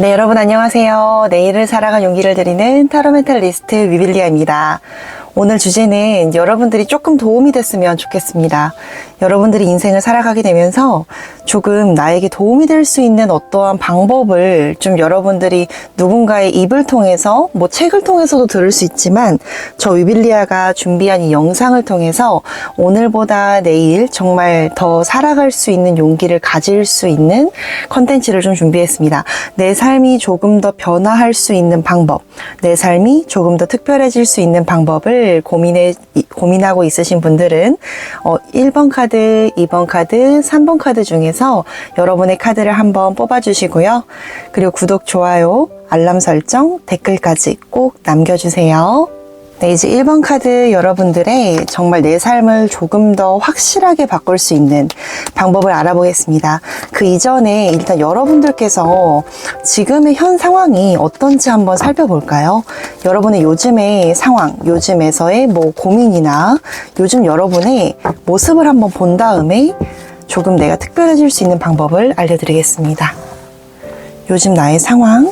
네, 여러분 안녕하세요. 내일을 살아갈 용기를 드리는 타로 멘탈리스트 위빌리아입니다. 오늘 주제는 여러분들이 조금 도움이 됐으면 좋겠습니다. 여러분들이 인생을 살아가게 되면서 조금 나에게 도움이 될 수 있는 어떠한 방법을 좀 여러분들이 누군가의 입을 통해서 뭐 책을 통해서도 들을 수 있지만 저 위빌리아가 준비한 이 영상을 통해서 오늘보다 내일 정말 더 살아갈 수 있는 용기를 가질 수 있는 컨텐츠를 좀 준비했습니다. 내 삶이 조금 더 변화할 수 있는 방법, 내 삶이 조금 더 특별해질 수 있는 방법을 고민하고 있으신 분들은 1번 카드, 2번 카드, 3번 카드 중에서 여러분의 카드를 한번 뽑아주시고요. 그리고 구독, 좋아요, 알람 설정, 댓글까지 꼭 남겨주세요. 네, 이제 1번 카드 여러분들의 정말 내 삶을 조금 더 확실하게 바꿀 수 있는 방법을 알아보겠습니다. 그 이전에 일단 여러분들께서 지금의 현 상황이 어떤지 한번 살펴볼까요? 여러분의 요즘의 상황, 요즘에서의 뭐 고민이나 요즘 여러분의 모습을 한번 본 다음에 조금 내가 특별해질 수 있는 방법을 알려드리겠습니다. 요즘 나의 상황,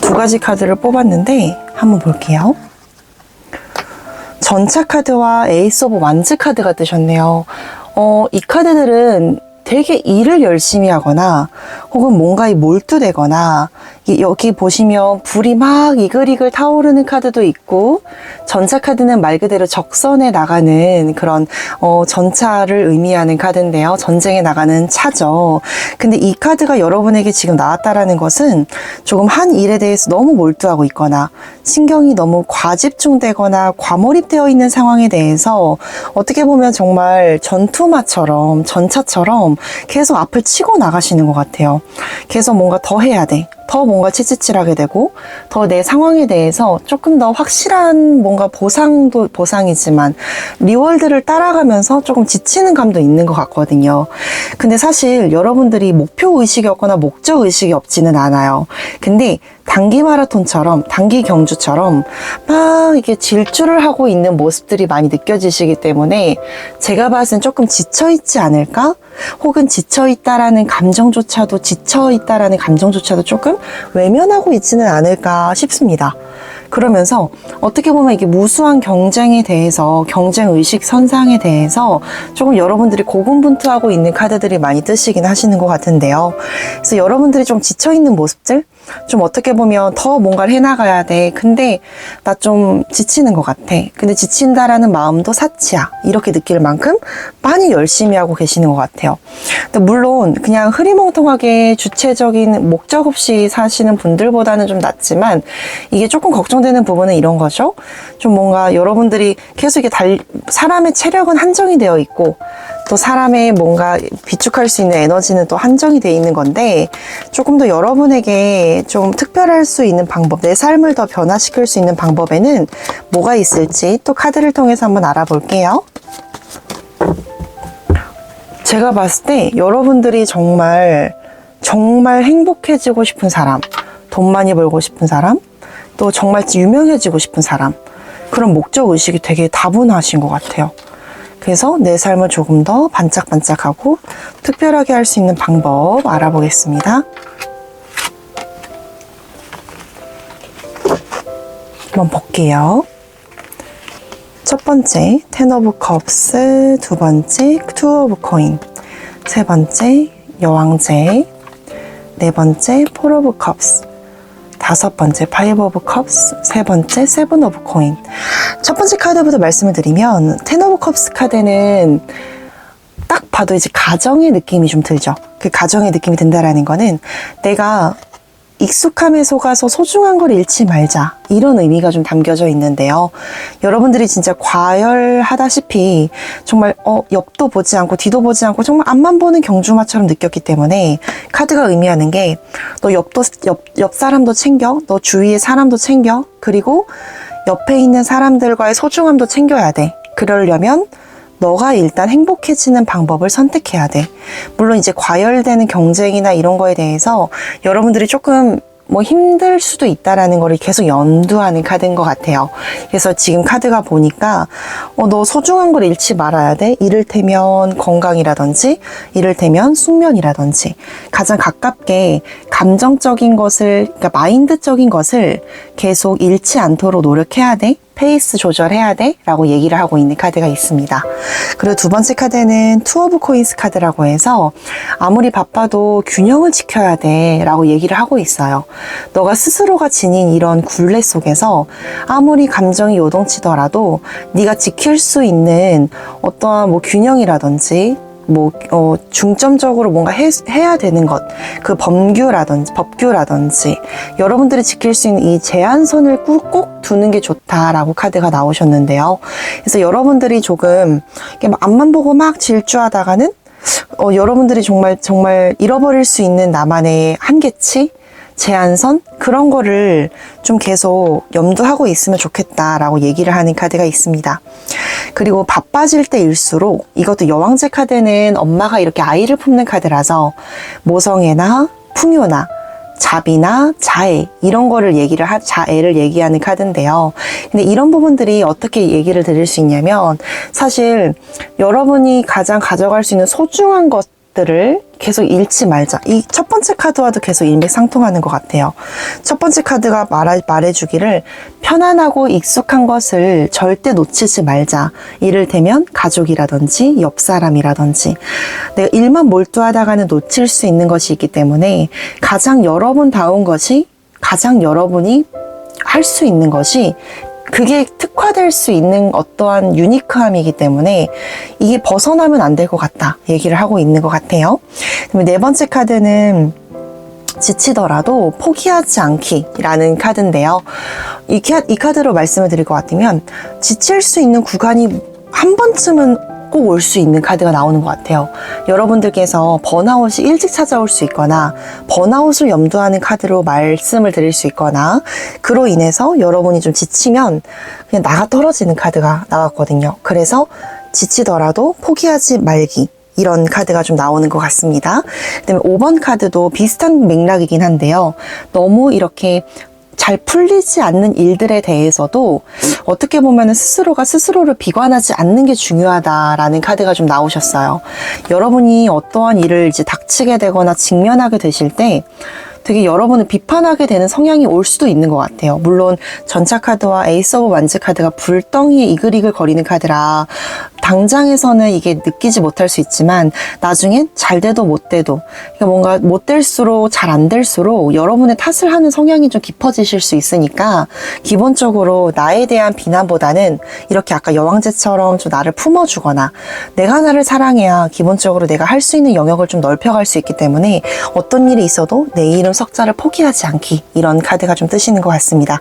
두 가지 카드를 뽑았는데 한번 볼게요. 전차 카드와 에이스 오브 완즈 카드가 뜨셨네요. 이 카드들은 되게 일을 열심히 하거나 혹은 뭔가에 몰두되거나 여기 보시면 불이 막 이글이글 타오르는 카드도 있고 전차 카드는 말 그대로 적선에 나가는 그런 전차를 의미하는 카드인데요. 전쟁에 나가는 차죠. 근데 이 카드가 여러분에게 지금 나왔다라는 것은 조금 한 일에 대해서 너무 몰두하고 있거나 신경이 너무 과집중되거나 과몰입되어 있는 상황에 대해서 어떻게 보면 정말 전투마처럼 전차처럼 계속 앞을 치고 나가시는 것 같아요. 계속 뭔가 더 해야 돼. 더 뭔가 치치칠하게 되고 더 내 상황에 대해서 조금 더 확실한 뭔가 보상도 보상이지만 리월드를 따라가면서 조금 지치는 감도 있는 것 같거든요. 근데 사실 여러분들이 목표 의식이 없거나 목적 의식이 없지는 않아요. 근데 단기 마라톤처럼 단기 경주처럼 막 이렇게 질주를 하고 있는 모습들이 많이 느껴지시기 때문에 제가 봤을 땐 조금 지쳐있지 않을까? 혹은 지쳐있다라는 감정조차도 조금 외면하고 있지는 않을까 싶습니다. 그러면서 어떻게 보면 이게 무수한 경쟁에 대해서 경쟁의식 선상에 대해서 조금 여러분들이 고군분투하고 있는 카드들이 많이 뜨시긴 하시는 것 같은데요. 그래서 여러분들이 좀 지쳐있는 모습들 좀 어떻게 보면 더 뭔가를 해나가야 돼. 근데 나 좀 지치는 것 같아. 근데 지친다라는 마음도 사치야. 이렇게 느낄 만큼 많이 열심히 하고 계시는 것 같아요. 근데 물론 그냥 흐리멍텅하게 주체적인 목적 없이 사시는 분들보다는 좀 낫지만 이게 조금 걱정되는 부분은 이런 거죠. 좀 뭔가 여러분들이 계속 이게 사람의 체력은 한정이 되어 있고 또 사람의 뭔가 비축할 수 있는 에너지는 또 한정이 되어 있는 건데 조금 더 여러분에게 좀 특별할 수 있는 방법, 내 삶을 더 변화시킬 수 있는 방법에는 뭐가 있을지 또 카드를 통해서 한번 알아볼게요. 제가 봤을 때 여러분들이 정말 행복해지고 싶은 사람, 돈 많이 벌고 싶은 사람, 또 정말 유명해지고 싶은 사람, 그런 목적 의식이 되게 다분하신 것 같아요. 그래서 내 삶을 조금 더 반짝반짝하고 특별하게 할 수 있는 방법 알아보겠습니다. 한번 볼게요. 첫 번째, 텐 오브 컵스, 두 번째, 투 오브 코인, 세 번째, 여왕제, 네 번째, 폴 오브 컵스, 다섯 번째, 파이브 오브 컵스, 세 번째, 세븐 오브 코인. 첫 번째 카드부터 말씀을 드리면 텐 오브 컵스 카드는 딱 봐도 이제 가정의 느낌이 좀 들죠. 그 가정의 느낌이 든다라는 거는 내가 익숙함에 속아서 소중한 걸 잃지 말자, 이런 의미가 좀 담겨져 있는데요. 여러분들이 진짜 과열하다시피 정말 옆도 보지 않고 뒤도 보지 않고 정말 앞만 보는 경주마처럼 느꼈기 때문에 카드가 의미하는 게 너 옆 사람도 챙겨, 너 주위의 사람도 챙겨, 그리고 옆에 있는 사람들과의 소중함도 챙겨야 돼. 그러려면 너가 일단 행복해지는 방법을 선택해야 돼. 물론 이제 과열되는 경쟁이나 이런 거에 대해서 여러분들이 조금 뭐 힘들 수도 있다라는 거를 계속 염두하는 카드인 것 같아요. 그래서 지금 카드가 보니까 너 소중한 걸 잃지 말아야 돼. 이를테면 건강이라든지 이를테면 숙면이라든지 가장 가깝게 감정적인 것을, 그러니까 마인드적인 것을 계속 잃지 않도록 노력해야 돼. 페이스 조절해야 돼 라고 얘기를 하고 있는 카드가 있습니다. 그리고 두 번째 카드는 투 오브 코인스 카드라고 해서 아무리 바빠도 균형을 지켜야 돼 라고 얘기를 하고 있어요. 너가 스스로가 지닌 이런 굴레 속에서 아무리 감정이 요동치더라도 네가 지킬 수 있는 어떠한 뭐 균형이라든지 중점적으로 뭔가 해야 되는 것, 그 법규라든지, 여러분들이 지킬 수 있는 이 제한선을 꼭 두는 게 좋다라고 카드가 나오셨는데요. 그래서 여러분들이 조금 앞만 보고 막 질주하다가는, 여러분들이 정말 잃어버릴 수 있는 나만의 한계치? 제한선? 그런 거를 좀 계속 염두하고 있으면 좋겠다라고 얘기를 하는 카드가 있습니다. 그리고 바빠질 때일수록, 이것도 여왕제 카드는 엄마가 이렇게 아이를 품는 카드라서 모성애나 풍요나 자비나 자애 이런 거를 자애를 얘기하는 카드인데요. 근데 이런 부분들이 어떻게 얘기를 드릴 수 있냐면, 사실 여러분이 가장 가져갈 수 있는 소중한 것들을 계속 잃지 말자. 이 첫 번째 카드와도 계속 일맥상통하는 것 같아요. 첫 번째 카드가 말해주기를 편안하고 익숙한 것을 절대 놓치지 말자. 이를테면 가족이라든지 옆 사람이라든지 내가 일만 몰두하다가는 놓칠 수 있는 것이 있기 때문에 가장 여러분다운 것이, 가장 여러분이 할 수 있는 것이, 그게 특화될 수 있는 어떠한 유니크함이기 때문에 이게 벗어나면 안 될 것 같다 얘기를 하고 있는 것 같아요. 네 번째 카드는 지치더라도 포기하지 않기라는 카드인데요. 이 카드로 말씀을 드릴 것 같으면 지칠 수 있는 구간이 한 번쯤은 꼭 올 수 있는 카드가 나오는 것 같아요. 여러분들께서 번아웃이 일찍 찾아올 수 있거나 번아웃을 염두하는 카드로 말씀을 드릴 수 있거나, 그로 인해서 여러분이 좀 지치면 그냥 나가 떨어지는 카드가 나왔거든요. 그래서 지치더라도 포기하지 말기, 이런 카드가 좀 나오는 것 같습니다. 그다음에 5번 카드도 비슷한 맥락이긴 한데요. 너무 이렇게 잘 풀리지 않는 일들에 대해서도 어떻게 보면 스스로가 스스로를 비관하지 않는 게 중요하다라는 카드가 좀 나오셨어요. 여러분이 어떠한 일을 이제 닥치게 되거나 직면하게 되실 때 되게 여러분을 비판하게 되는 성향이 올 수도 있는 것 같아요. 물론 전차 카드와 에이스 오브 완즈 카드가 불덩이에 이글이글 거리는 카드라 당장에서는 이게 느끼지 못할 수 있지만 나중엔 잘 돼도 못 돼도, 그러니까 뭔가 못 될수록 잘 안 될수록 여러분의 탓을 하는 성향이 좀 깊어지실 수 있으니까 기본적으로 나에 대한 비난보다는 이렇게 아까 여왕제처럼 좀 나를 품어주거나 내가 나를 사랑해야 기본적으로 내가 할 수 있는 영역을 좀 넓혀갈 수 있기 때문에 어떤 일이 있어도 내 이름 석자를 포기하지 않기, 이런 카드가 좀 뜨시는 것 같습니다.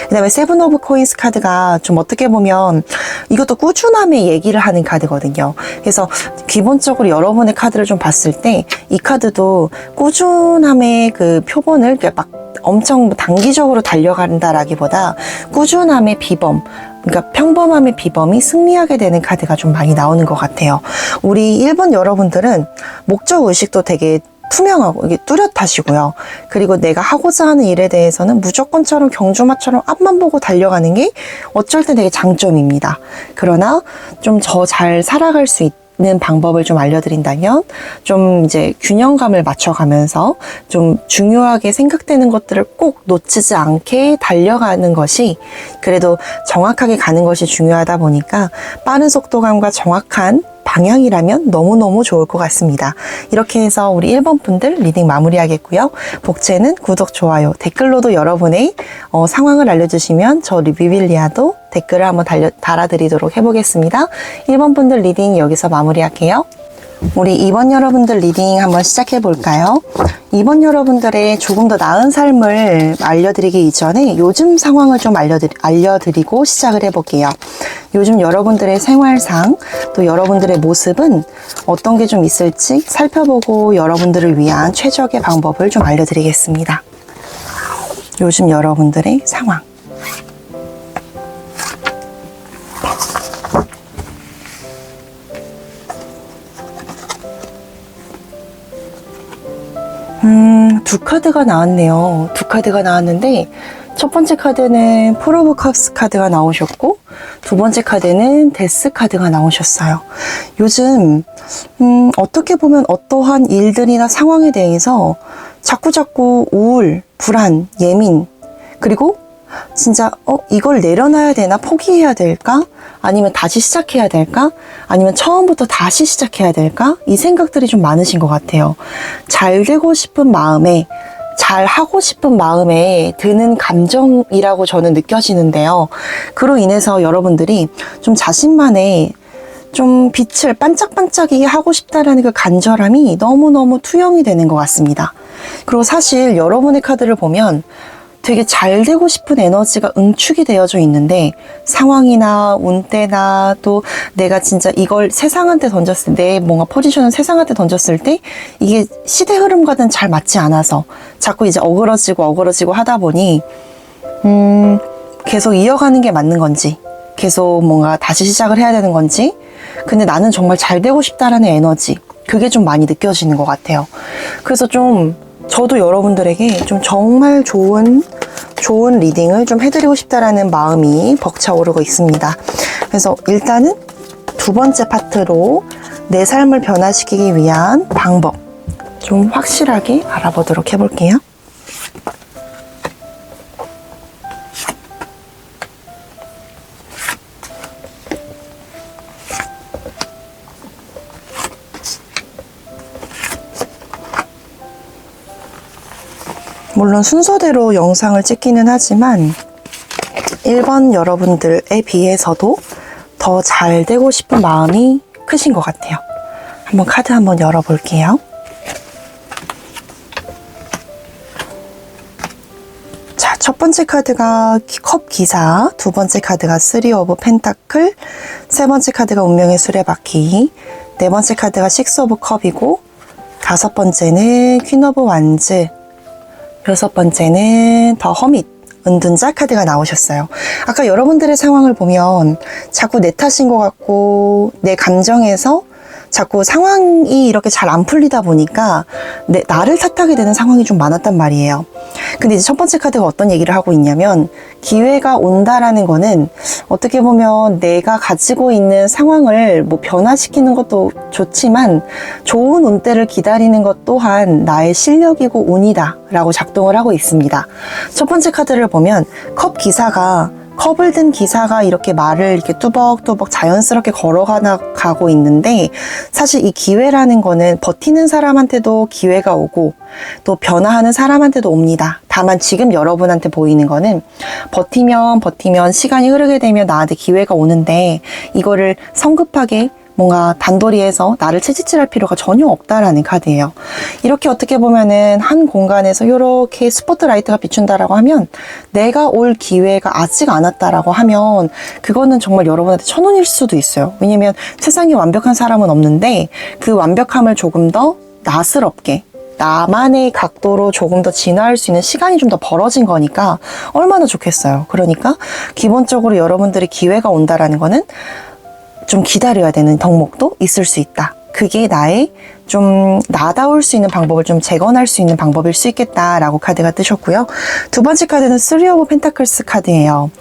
그 다음에 세븐 오브 코인스 카드가 좀 어떻게 보면 이것도 꾸준함의 얘기를 하는 카드거든요. 그래서 기본적으로 여러분의 카드를 좀 봤을 때 이 카드도 꾸준함의 그 표본을 막 엄청 단기적으로 달려간다라기보다 꾸준함의 비범, 그러니까 평범함의 비범이 승리하게 되는 카드가 좀 많이 나오는 것 같아요. 우리 1번 여러분들은 목적 의식도 되게 투명하고 이게 뚜렷하시고요. 그리고 내가 하고자 하는 일에 대해서는 무조건처럼 경주마처럼 앞만 보고 달려가는 게 어쩔 때 되게 장점입니다. 그러나 좀 더 잘 살아갈 수 있는 방법을 좀 알려드린다면 좀 이제 균형감을 맞춰가면서 좀 중요하게 생각되는 것들을 꼭 놓치지 않게 달려가는 것이, 그래도 정확하게 가는 것이 중요하다 보니까 빠른 속도감과 정확한 방향이라면 너무너무 좋을 것 같습니다. 이렇게 해서 우리 1번 분들 리딩 마무리하겠고요. 복채는 구독, 좋아요, 댓글로도 여러분의 상황을 알려주시면 저 리뷰빌리아도 댓글을 한번 달아드리도록 해보겠습니다. 1번 분들 리딩 여기서 마무리할게요. 우리 2번 여러분들 리딩 한번 시작해 볼까요? 2번 여러분들의 조금 더 나은 삶을 알려드리기 이전에 요즘 상황을 좀 알려드리고 시작을 해볼게요. 요즘 여러분들의 생활상, 또 여러분들의 모습은 어떤 게 좀 있을지 살펴보고 여러분들을 위한 최적의 방법을 좀 알려드리겠습니다. 요즘 여러분들의 상황. 두 카드가 나왔네요. 두 카드가 나왔는데 첫 번째 카드는 폴 오브 컵스 카드가 나오셨고 두 번째 카드는 데스 카드가 나오셨어요. 요즘 어떻게 보면 어떠한 일들이나 상황에 대해서 자꾸자꾸 우울, 불안, 예민, 그리고 진짜 이걸 내려놔야 되나? 포기해야 될까? 아니면 다시 시작해야 될까? 아니면 처음부터 다시 시작해야 될까? 이 생각들이 좀 많으신 것 같아요. 잘 되고 싶은 마음에, 잘 하고 싶은 마음에 드는 감정이라고 저는 느껴지는데요. 그로 인해서 여러분들이 좀 자신만의 좀 빛을 반짝반짝이게 하고 싶다라는 그 간절함이 너무너무 투영이 되는 것 같습니다. 그리고 사실 여러분의 카드를 보면 되게 잘 되고 싶은 에너지가 응축이 되어져 있는데 상황이나 운때나 또 내가 진짜 이걸 세상한테 던졌을 때, 내 뭔가 포지션을 세상한테 던졌을 때 이게 시대 흐름과는 잘 맞지 않아서 자꾸 이제 어그러지고 하다 보니 계속 이어가는 게 맞는 건지, 계속 뭔가 다시 시작을 해야 되는 건지, 근데 나는 정말 잘 되고 싶다라는 에너지, 그게 좀 많이 느껴지는 것 같아요. 그래서 좀 저도 여러분들에게 좀 정말 좋은 리딩을 좀 해드리고 싶다라는 마음이 벅차오르고 있습니다. 그래서 일단은 두 번째 파트로 내 삶을 변화시키기 위한 방법 좀 확실하게 알아보도록 해볼게요. 물론 순서대로 영상을 찍기는 하지만 1번 여러분들에 비해서도 더 잘 되고 싶은 마음이 크신 것 같아요. 한번 카드 한번 열어볼게요. 자, 첫 번째 카드가 컵 기사, 두 번째 카드가 3 오브 펜타클, 세 번째 카드가 운명의 수레바퀴, 네 번째 카드가 6 오브 컵이고 다섯 번째는 퀸 오브 완즈, 여섯 번째는 더 허밋, 은둔자 카드가 나오셨어요. 아까 여러분들의 상황을 보면 자꾸 내 탓인 것 같고 내 감정에서 자꾸 상황이 이렇게 잘 안 풀리다 보니까 나를 탓하게 되는 상황이 좀 많았단 말이에요. 근데 이제 첫 번째 카드가 어떤 얘기를 하고 있냐면 기회가 온다라는 거는 어떻게 보면 내가 가지고 있는 상황을 뭐 변화시키는 것도 좋지만 좋은 운때를 기다리는 것 또한 나의 실력이고 운이다 라고 작동을 하고 있습니다. 첫 번째 카드를 보면 컵 기사가 컵을 든 기사가 이렇게 말을 이렇게 뚜벅뚜벅 자연스럽게 걸어가고 있는데 사실 이 기회라는 거는 버티는 사람한테도 기회가 오고 또 변화하는 사람한테도 옵니다. 다만 지금 여러분한테 보이는 거는 버티면 시간이 흐르게 되면 나한테 기회가 오는데 이거를 성급하게 뭔가 단도리해서 나를 채찍질할 필요가 전혀 없다라는 카드예요. 이렇게 어떻게 보면은 한 공간에서 이렇게 스포트라이트가 비춘다라고 하면 내가 올 기회가 아직 안 왔다라고 하면 그거는 정말 여러분한테 천운일 수도 있어요. 왜냐면 세상에 완벽한 사람은 없는데 그 완벽함을 조금 더 나스럽게 나만의 각도로 조금 더 진화할 수 있는 시간이 좀 더 벌어진 거니까 얼마나 좋겠어요. 그러니까 기본적으로 여러분들의 기회가 온다라는 거는 좀 기다려야 되는 덕목도 있을 수 있다. 그게 나의 좀 나다울 수 있는 방법을 좀 재건할 수 있는 방법일 수 있겠다라고 카드가 뜨셨고요. 두 번째 카드는 3 오브 펜타클스 카드예요.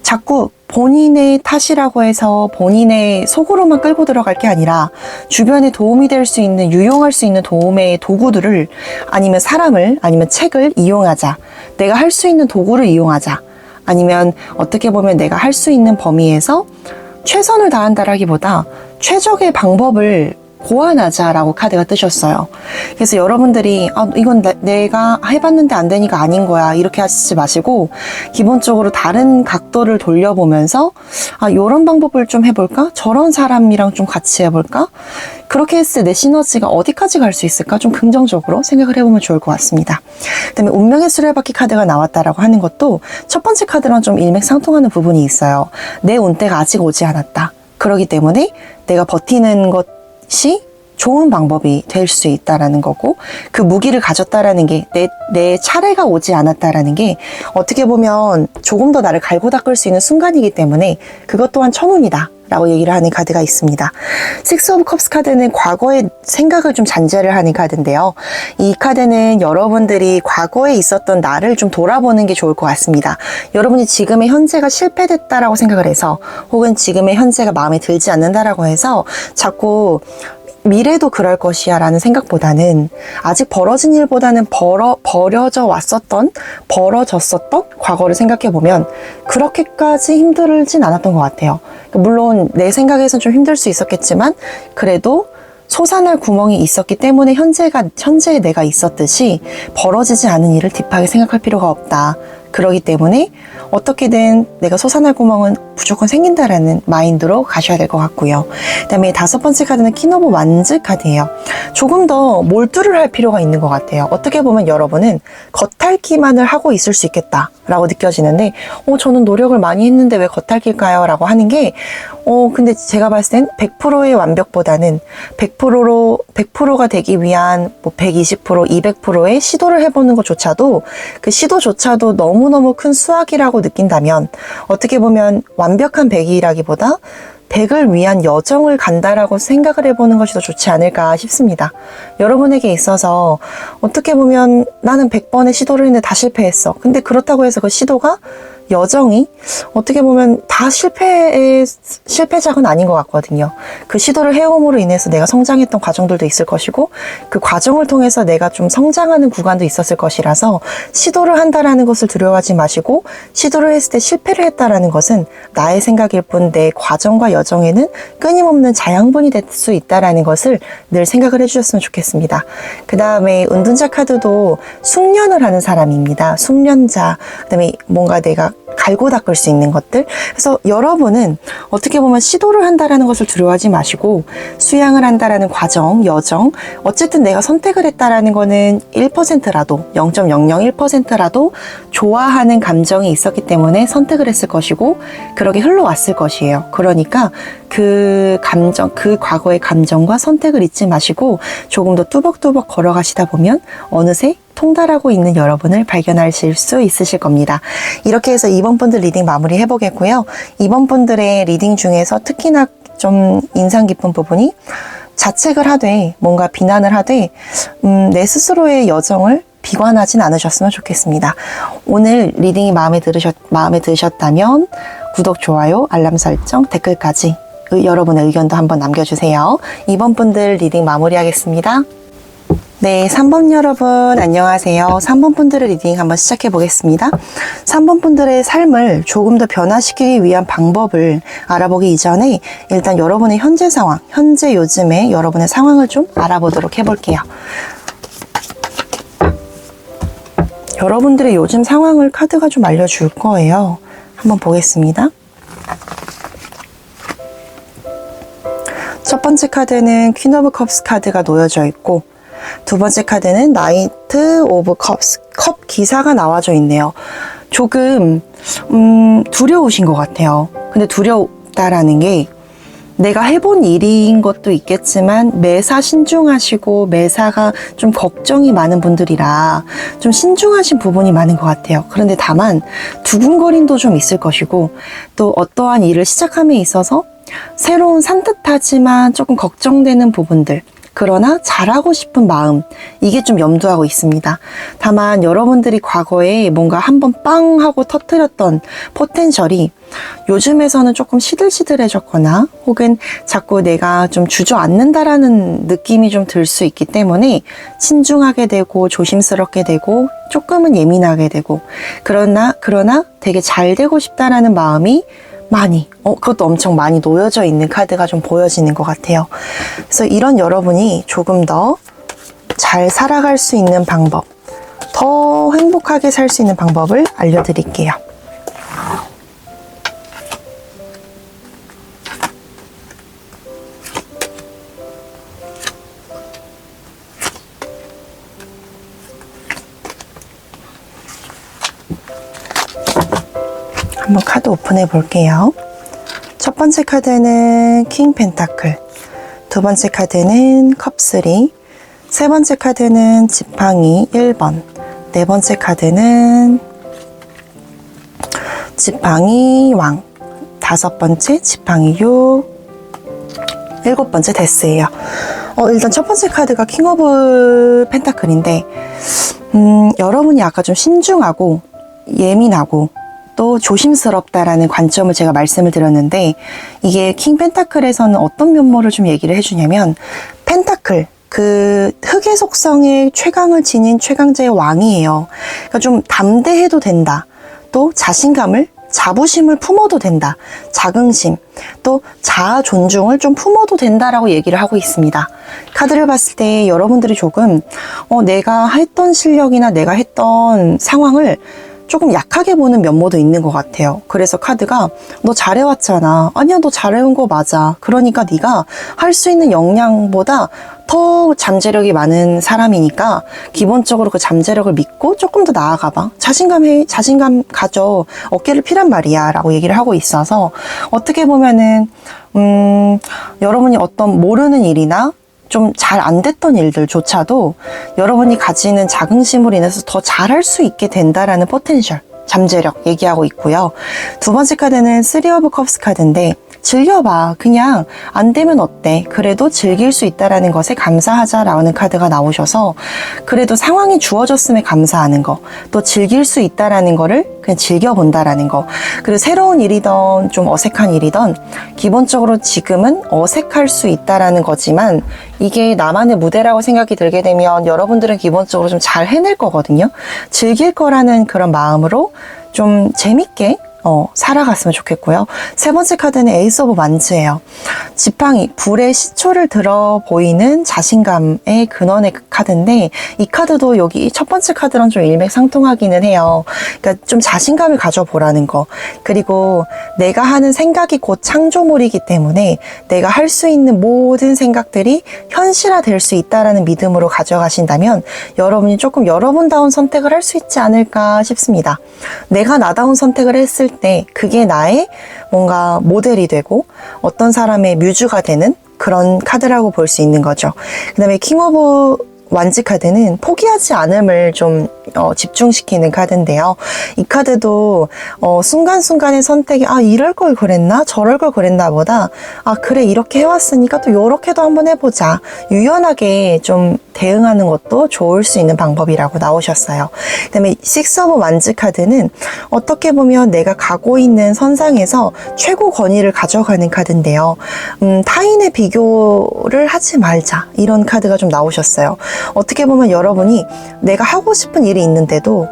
자꾸 본인의 탓이라고 해서 본인의 속으로만 끌고 들어갈 게 아니라 주변에 도움이 될 수 있는 유용할 수 있는 도움의 도구들을 아니면 사람을 아니면 책을 이용하자. 내가 할 수 있는 도구를 이용하자. 아니면 어떻게 보면 내가 할 수 있는 범위에서 최선을 다한다라기보다 최적의 방법을 고안하자라고 카드가 뜨셨어요. 그래서 여러분들이 이건 내가 해봤는데 안 되니까 아닌 거야 이렇게 하시지 마시고 기본적으로 다른 각도를 돌려보면서 이런 방법을 좀 해볼까? 저런 사람이랑 좀 같이 해볼까? 그렇게 했을 때 내 시너지가 어디까지 갈 수 있을까? 좀 긍정적으로 생각을 해보면 좋을 것 같습니다. 그다음에 운명의 수레바퀴 카드가 나왔다라고 하는 것도 첫 번째 카드랑 좀 일맥상통하는 부분이 있어요. 내 운때가 아직 오지 않았다. 그렇기 때문에 내가 버티는 것이 좋은 방법이 될 수 있다라는 거고 그 무기를 가졌다라는 게 내 차례가 오지 않았다라는 게 어떻게 보면 조금 더 나를 갈고 닦을 수 있는 순간이기 때문에 그것 또한 천운이다 라고 얘기를 하는 카드가 있습니다. 식스 오브 컵스 카드는 과거의 생각을 좀 잔재를 하는 카드인데요. 이 카드는 여러분들이 과거에 있었던 나를 좀 돌아보는 게 좋을 것 같습니다. 여러분이 지금의 현재가 실패됐다라고 생각을 해서, 혹은 지금의 현재가 마음에 들지 않는다라고 해서 자꾸 미래도 그럴 것이야 라는 생각보다는, 아직 벌어진 일보다는 벌어졌었던 과거를 생각해보면 그렇게까지 힘들진 않았던 것 같아요. 물론 내 생각에선 좀 힘들 수 있었겠지만, 그래도 솟아날 구멍이 있었기 때문에 현재의 내가 있었듯이 벌어지지 않은 일을 딥하게 생각할 필요가 없다. 그러기 때문에 어떻게든 내가 솟아날 구멍은 무조건 생긴다라는 마인드로 가셔야 될 것 같고요. 그 다음에 5번째 카드는 퀸 오브 완즈 카드예요. 조금 더 몰두를 할 필요가 있는 것 같아요. 어떻게 보면 여러분은 겉핥기만을 하고 있을 수 있겠다라고 느껴지는데, 저는 노력을 많이 했는데 왜 겉핥기일까요? 라고 하는 게, 근데 제가 봤을 땐 100%의 완벽보다는 100%가 되기 위한 120%, 200%의 시도를 해보는 것조차도, 그 시도조차도 너무너무 큰 수학이라고 느낀다면, 어떻게 보면 완벽한 100이라기보다 100을 위한 여정을 간다라고 생각을 해보는 것이 더 좋지 않을까 싶습니다. 여러분에게 있어서 어떻게 보면 나는 100번의 시도를 했는데 다 실패했어. 근데 그렇다고 해서 그 시도가, 여정이 어떻게 보면 다 실패작은 아닌 것 같거든요. 그 시도를 해옴으로 인해서 내가 성장했던 과정들도 있을 것이고, 그 과정을 통해서 내가 좀 성장하는 구간도 있었을 것이라서, 시도를 한다라는 것을 두려워하지 마시고, 시도를 했을 때 실패를 했다라는 것은 나의 생각일 뿐 내 과정과 여정에는 끊임없는 자양분이 될 수 있다라는 것을 늘 생각을 해주셨으면 좋겠습니다. 그 다음에 은둔자 카드도 숙련을 하는 사람입니다. 숙련자. 그 다음에 뭔가 내가 갈고 닦을 수 있는 것들. 그래서 여러분은 어떻게 보면 시도를 한다라는 것을 두려워하지 마시고, 수양을 한다라는 과정, 여정, 어쨌든 내가 선택을 했다라는 거는 1%라도, 0.001%라도 좋아하는 감정이 있었기 때문에 선택을 했을 것이고, 그렇게 흘러왔을 것이에요. 그러니까 그 감정, 그 과거의 감정과 선택을 잊지 마시고 조금 더 뚜벅뚜벅 걸어가시다 보면 어느새 통달하고 있는 여러분을 발견하실 수 있으실 겁니다. 이렇게 해서 2번 분들 리딩 마무리 해보겠고요. 2번 분들의 리딩 중에서 특히나 좀 인상 깊은 부분이, 자책을 하되 뭔가 비난을 하되 내 스스로의 여정을 비관하진 않으셨으면 좋겠습니다. 오늘 리딩이 마음에 드셨다면 구독, 좋아요, 알람 설정, 댓글까지 여러분의 의견도 한번 남겨주세요. 2번 분들 리딩 마무리하겠습니다. 네, 3번 여러분 안녕하세요. 3번 분들의 리딩 한번 시작해 보겠습니다. 3번 분들의 삶을 조금 더 변화시키기 위한 방법을 알아보기 이전에 일단 여러분의 현재 상황, 현재 요즘의 여러분의 상황을 좀 알아보도록 해볼게요. 여러분들의 요즘 상황을 카드가 좀 알려줄 거예요. 한번 보겠습니다. 첫 번째 카드는 퀸 오브 컵스 카드가 놓여져 있고, 두 번째 카드는 나이트 오브 컵스, 컵 기사가 나와져 있네요. 조금 두려우신 것 같아요. 근데 두렵다라는 게 내가 해본 일인 것도 있겠지만 매사 신중하시고 매사가 좀 걱정이 많은 분들이라 좀 신중하신 부분이 많은 것 같아요. 그런데 다만 두근거림도 좀 있을 것이고, 또 어떠한 일을 시작함에 있어서 새로운 산뜻하지만 조금 걱정되는 부분들, 그러나 잘하고 싶은 마음, 이게 좀 염두하고 있습니다. 다만 여러분들이 과거에 뭔가 한번 빵 하고 터뜨렸던 포텐셜이 요즘에서는 조금 시들시들해졌거나 혹은 자꾸 내가 좀 주저앉는다라는 느낌이 좀 들 수 있기 때문에 신중하게 되고 조심스럽게 되고 조금은 예민하게 되고, 그러나 되게 잘 되고 싶다라는 마음이 많이, 그것도 엄청 많이 놓여져 있는 카드가 좀 보여지는 것 같아요. 그래서 이런 여러분이 조금 더 잘 살아갈 수 있는 방법, 더 행복하게 살 수 있는 방법을 알려드릴게요. 한번 카드 오픈해 볼게요. 첫 번째 카드는 킹 펜타클, 두 번째 카드는 컵3, 세 번째 카드는 지팡이 1번, 네 번째 카드는 지팡이 왕, 5번째 지팡이 6, 7번째 데스예요. 일단 첫 번째 카드가 킹 오브 펜타클인데 여러분이 아까 좀 신중하고 예민하고 또 조심스럽다라는 관점을 제가 말씀을 드렸는데, 이게 킹 펜타클에서는 어떤 면모를 좀 얘기를 해주냐면, 펜타클, 그 흑의 속성의 최강을 지닌 최강자의 왕이에요. 그러니까 좀 담대해도 된다. 또 자신감을, 자부심을 품어도 된다. 자긍심, 또 자아 존중을 좀 품어도 된다라고 얘기를 하고 있습니다. 카드를 봤을 때 여러분들이 조금 내가 했던 실력이나 내가 했던 상황을 조금 약하게 보는 면모도 있는 것 같아요. 그래서 카드가 너 잘해왔잖아. 아니야, 너 잘해온 거 맞아. 그러니까 네가 할 수 있는 역량보다 더 잠재력이 많은 사람이니까 기본적으로 그 잠재력을 믿고 조금 더 나아가봐. 자신감 가져. 어깨를 피란 말이야 라고 얘기를 하고 있어서, 어떻게 보면은 여러분이 어떤 모르는 일이나 좀 잘 안 됐던 일들조차도 여러분이 가지는 자긍심으로 인해서 더 잘할 수 있게 된다라는 포텐셜, 잠재력 얘기하고 있고요. 두 번째 카드는 3 오브 컵스 카드인데, 즐겨봐. 그냥 안 되면 어때? 그래도 즐길 수 있다라는 것에 감사하자라는 카드가 나오셔서, 그래도 상황이 주어졌음에 감사하는 거, 또 즐길 수 있다라는 거를 그냥 즐겨본다라는 거, 그리고 새로운 일이던 좀 어색한 일이던 기본적으로 지금은 어색할 수 있다라는 거지만, 이게 나만의 무대라고 생각이 들게 되면 여러분들은 기본적으로 좀 잘 해낼 거거든요. 즐길 거라는 그런 마음으로 좀 재밌게 살아갔으면 좋겠고요. 세 번째 카드는 에이스 오브 완즈예요. 지팡이, 불의 시초를 들어 보이는 자신감의 근원의 카드인데, 이 카드도 여기 첫 번째 카드랑 좀 일맥상통하기는 해요. 그러니까 좀 자신감을 가져보라는 거, 그리고 내가 하는 생각이 곧 창조물이기 때문에 내가 할 수 있는 모든 생각들이 현실화될 수 있다라는 믿음으로 가져가신다면 여러분이 조금 여러분다운 선택을 할 수 있지 않을까 싶습니다. 내가 나다운 선택을 했을 때 그게 나의 뭔가 모델이 되고 어떤 사람의 뮤즈가 되는 그런 카드라고 볼 수 있는 거죠. 그 다음에 킹 오브 완즈 카드는 포기하지 않음을 좀 집중시키는 카드인데요. 이 카드도 순간순간의 선택이 이럴 걸 그랬나 저럴 걸 그랬나 보다 그래 이렇게 해왔으니까 또 요렇게도 한번 해보자, 유연하게 좀 대응하는 것도 좋을 수 있는 방법이라고 나오셨어요. 그 다음에 6 오브 완즈 카드는 어떻게 보면 내가 가고 있는 선상에서 최고 권위를 가져가는 카드인데요. 타인의 비교를 하지 말자, 이런 카드가 좀 나오셨어요. 어떻게 보면 여러분이 내가 하고 싶은 일이 있는데도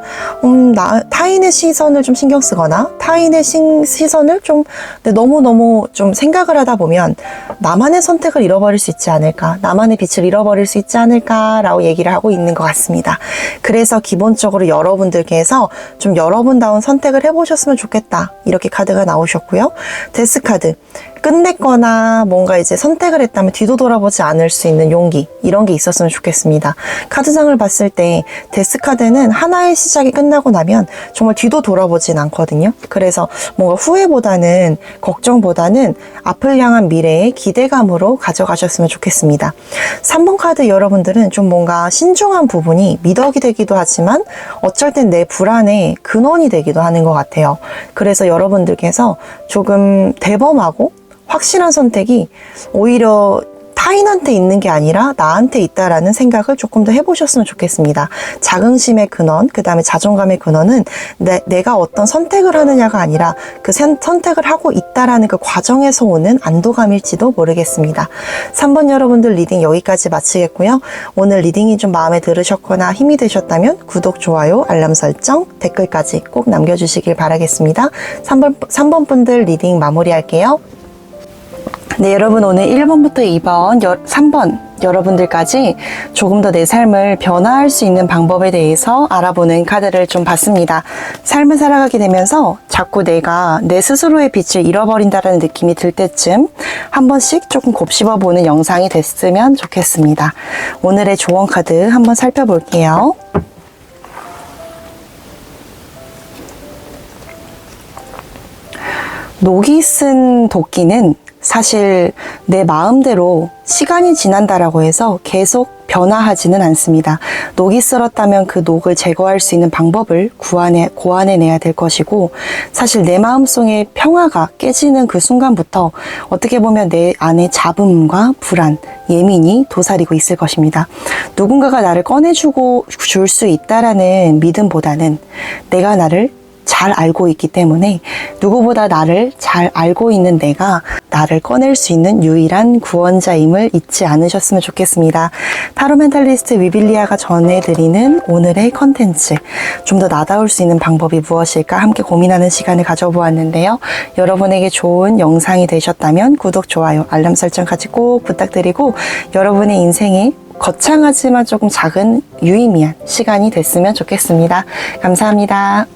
타인의 시선을 좀 신경 쓰거나 타인의 시선을 좀 너무너무 좀 생각을 하다 보면 나만의 선택을 잃어버릴 수 있지 않을까, 나만의 빛을 잃어버릴 수 있지 않을까라고 얘기를 하고 있는 것 같습니다. 그래서 기본적으로 여러분들께서 좀 여러분다운 선택을 해보셨으면 좋겠다, 이렇게 카드가 나오셨고요. 데스 카드, 끝냈거나 뭔가 이제 선택을 했다면 뒤도 돌아보지 않을 수 있는 용기, 이런 게 있었으면 좋겠습니다. 카드장을 봤을 때 데스 카드는 하나의 시작이 끝나고 나면 정말 뒤도 돌아보진 않거든요. 그래서 뭔가 후회보다는, 걱정보다는 앞을 향한 미래의 기대감으로 가져가셨으면 좋겠습니다. 3번 카드 여러분들은 좀 뭔가 신중한 부분이 미덕이 되기도 하지만 어쩔 땐 내 불안의 근원이 되기도 하는 것 같아요. 그래서 여러분들께서 조금 대범하고 확실한 선택이 오히려 타인한테 있는 게 아니라 나한테 있다라는 생각을 조금 더 해보셨으면 좋겠습니다. 자긍심의 근원, 그 다음에 자존감의 근원은 내가 어떤 선택을 하느냐가 아니라 그 선택을 하고 있다라는 그 과정에서 오는 안도감일지도 모르겠습니다. 3번 여러분들 리딩 여기까지 마치겠고요. 오늘 리딩이 좀 마음에 들으셨거나 힘이 되셨다면 구독, 좋아요, 알람 설정, 댓글까지 꼭 남겨주시길 바라겠습니다. 3번 분들 리딩 마무리할게요. 네, 여러분 오늘 1번부터 2번, 3번 여러분들까지 조금 더 내 삶을 변화할 수 있는 방법에 대해서 알아보는 카드를 좀 봤습니다. 삶을 살아가게 되면서 자꾸 내가 내 스스로의 빛을 잃어버린다는 느낌이 들 때쯤 한 번씩 조금 곱씹어보는 영상이 됐으면 좋겠습니다. 오늘의 조언 카드 한번 살펴볼게요. 녹이 쓴 도끼는 사실 내 마음대로 시간이 지난다라고 해서 계속 변화하지는 않습니다. 녹이 슬었다면 그 녹을 제거할 수 있는 방법을 고안해내야 될 것이고, 사실 내 마음속의 평화가 깨지는 그 순간부터 어떻게 보면 내 안에 잡음과 불안, 예민이 도사리고 있을 것입니다. 누군가가 나를 꺼내주고 줄 수 있다라는 믿음보다는 내가 나를 잘 알고 있기 때문에 누구보다 나를 잘 알고 있는 내가 나를 꺼낼 수 있는 유일한 구원자임을 잊지 않으셨으면 좋겠습니다. 타로 멘탈리스트 위빌리아가 전해드리는 오늘의 컨텐츠, 좀 더 나다울 수 있는 방법이 무엇일까 함께 고민하는 시간을 가져보았는데요. 여러분에게 좋은 영상이 되셨다면 구독, 좋아요, 알람 설정까지 꼭 부탁드리고, 여러분의 인생에 거창하지만 조금 작은 유의미한 시간이 됐으면 좋겠습니다. 감사합니다.